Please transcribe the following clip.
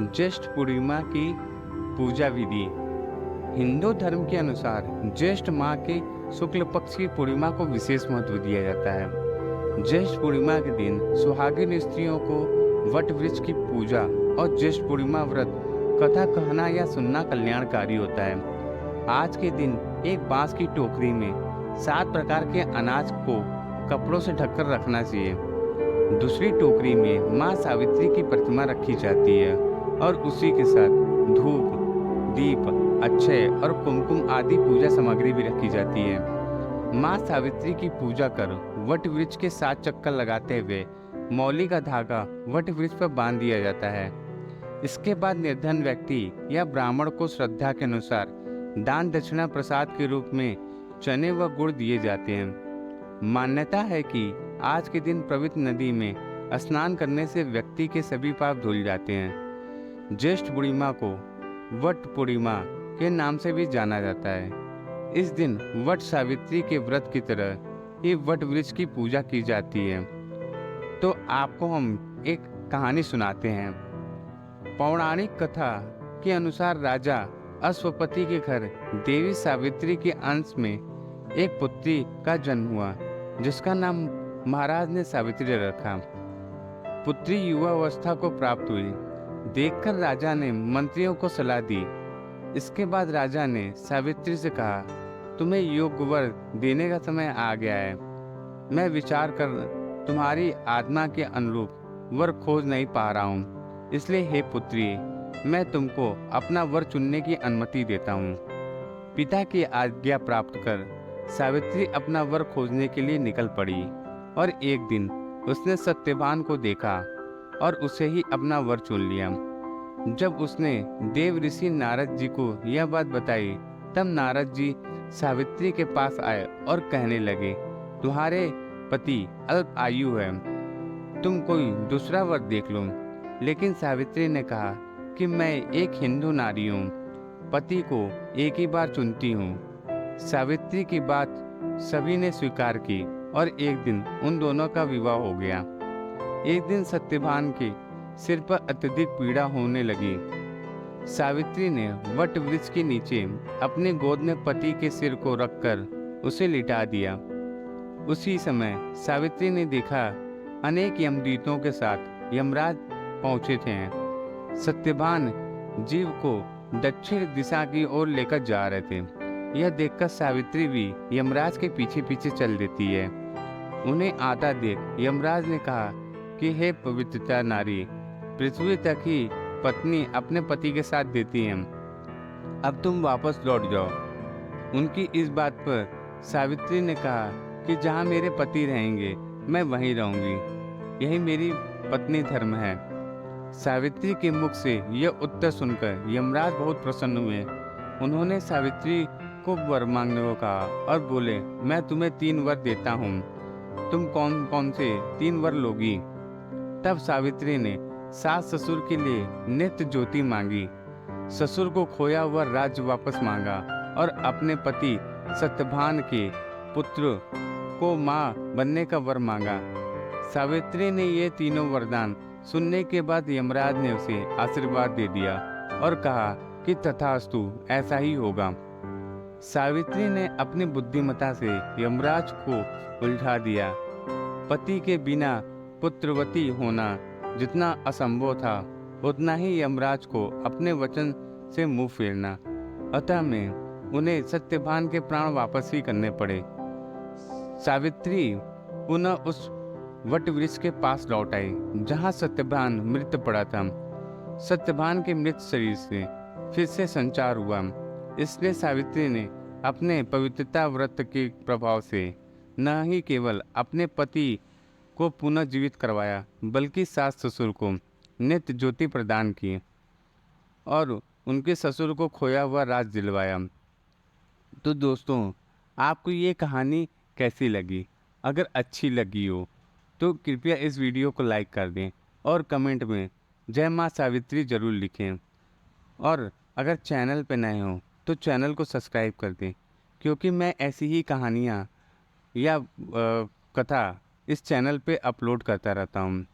ज्येष्ठ पूर्णिमा की पूजा विधि। हिंदू धर्म के अनुसार ज्येष्ठ माह के शुक्ल पक्ष की पूर्णिमा को विशेष महत्व दिया जाता है। ज्येष्ठ पूर्णिमा के दिन सुहागिन स्त्रियों को वट वृक्ष की पूजा और ज्येष्ठ पूर्णिमा व्रत कथा कहना या सुनना कल्याणकारी होता है। आज के दिन एक बांस की टोकरी में 7 प्रकार के अनाज को कपड़ों से ढककर रखना चाहिए। दूसरी टोकरी में माँ सावित्री की प्रतिमा रखी जाती है और उसी के साथ धूप, दीप, अक्षय और कुमकुम आदि पूजा सामग्री भी रखी जाती है। माँ सावित्री की पूजा कर वट वृक्ष के 7 चक्कर लगाते हुए मौली का धागा वट वृक्ष पर बांध दिया जाता है। इसके बाद निर्धन व्यक्ति या ब्राह्मण को श्रद्धा के अनुसार दान दक्षिणा प्रसाद के रूप में चने व गुड़ दिए जाते हैं। मान्यता है कि आज के दिन पवित्र नदी में स्नान करने से व्यक्ति के सभी पाप धुल जाते हैं। ज्येष्ठ पूर्णिमा को वट पूर्णिमा के नाम से भी जाना जाता है। इस दिन वट सावित्री के व्रत की तरह ही वट वृक्ष की पूजा की जाती है। तो आपको हम एक कहानी सुनाते हैं। पौराणिक कथा के अनुसार राजा अश्वपति के घर देवी सावित्री के अंश में एक पुत्री का जन्म हुआ, जिसका नाम महाराज ने सावित्री रखा। पुत्री युवा अवस्था को प्राप्त हुई। देखकर राजा ने मंत्रियों को सलाह दी। इसके बाद राजा ने सावित्री से कहा, तुम्हें योग्य वर देने का समय आ गया है। मैं विचार कर तुम्हारी आत्मा के अनुरूप वर खोज नहीं पा रहा हूँ, इसलिए हे पुत्री, मैं तुमको अपना वर चुनने की अनुमति देता हूँ। पिता की आज्ञा प्राप्त कर सावित्री अपना वर खोजने के लिए निकल पड़ी और एक दिन उसने सत्यवान को देखा और उसे ही अपना वर चुन लिया। जब उसने देव ऋषि नारद जी को यह बात बताई, तब नारद जी सावित्री के पास आए और कहने लगे, तुम्हारे पति अल्प आयु है, तुम कोई दूसरा वर देख लो। लेकिन सावित्री ने कहा कि मैं एक हिंदू नारी हूँ, पति को एक ही बार चुनती हूँ। सावित्री की बात सभी ने स्वीकार की और एक दिन उन दोनों का विवाह हो गया। एक दिन सत्यवान के सिर पर अत्यधिक पीड़ा होने लगी। सावित्री ने वट वृक्ष के नीचे अपने गोद में पति के सिर को रखकर उसे लिटा दिया। उसी समय सावित्री ने देखा अनेक यमदूतों के साथ यमराज पहुंचे थे। सत्यवान जीव को दक्षिण दिशा की ओर लेकर जा रहे थे। यह देखकर सावित्री भी यमराज के पीछे पीछे चल देती है। उन्हें आता देख यमराज ने कहा कि हे पवित्रता नारी, पृथ्वी तक ही पत्नी अपने पति के साथ देती है, अब तुम वापस लौट जाओ। उनकी इस बात पर सावित्री ने कहा कि जहाँ मेरे पति रहेंगे मैं वहीं रहूंगी, यही मेरी पत्नी धर्म है। सावित्री के मुख से यह उत्तर सुनकर यमराज बहुत प्रसन्न हुए। उन्होंने सावित्री को वर मांगने को कहा और बोले, मैं तुम्हें 3 वर देता हूँ, तुम कौन कौन से 3 वर लोगी? तब सावित्री ने सास ससुर के लिए नित्य ज्योति मांगी, ससुर को खोया हुआ राज्य वापस मांगा और अपने पति सत्यवान के पुत्र को माँ बनने का वर मांगा। सावित्री ने ये तीनों वरदान सुनने के बाद यमराज ने उसे आशीर्वाद दे दिया और कहा कि तथास्तु, ऐसा ही होगा। सावित्री ने अपनी बुद्धिमत्ता से यमराज को उलझा दिया। पति के बिना पुत्रवती होना जितना असंभव था, उतना ही यमराज को अपने वचन से मुंह फेरना। अतः में उन्हें सत्यवान के प्राण वापस ही करने पड़े। सावित्री पुनः उस वट वृक्ष के पास लौट आई जहाँ सत्यवान मृत पड़ा था। सत्यवान के मृत शरीर से फिर से संचार हुआ। इसलिए सावित्री ने अपने पवित्रता व्रत के प्रभाव से न ही केवल अपने पति को पुनः जीवित करवाया, बल्कि सास ससुर को नित्य ज्योति प्रदान की और उनके ससुर को खोया हुआ राज दिलवाया। तो दोस्तों, आपको ये कहानी कैसी लगी? अगर अच्छी लगी हो तो कृपया इस वीडियो को लाइक कर दें और कमेंट में जय माँ सावित्री जरूर लिखें। और अगर चैनल पर नए हो तो चैनल को सब्सक्राइब कर दें, क्योंकि मैं ऐसी ही कहानियाँ या कथा इस चैनल पे अपलोड करता रहता हूँ।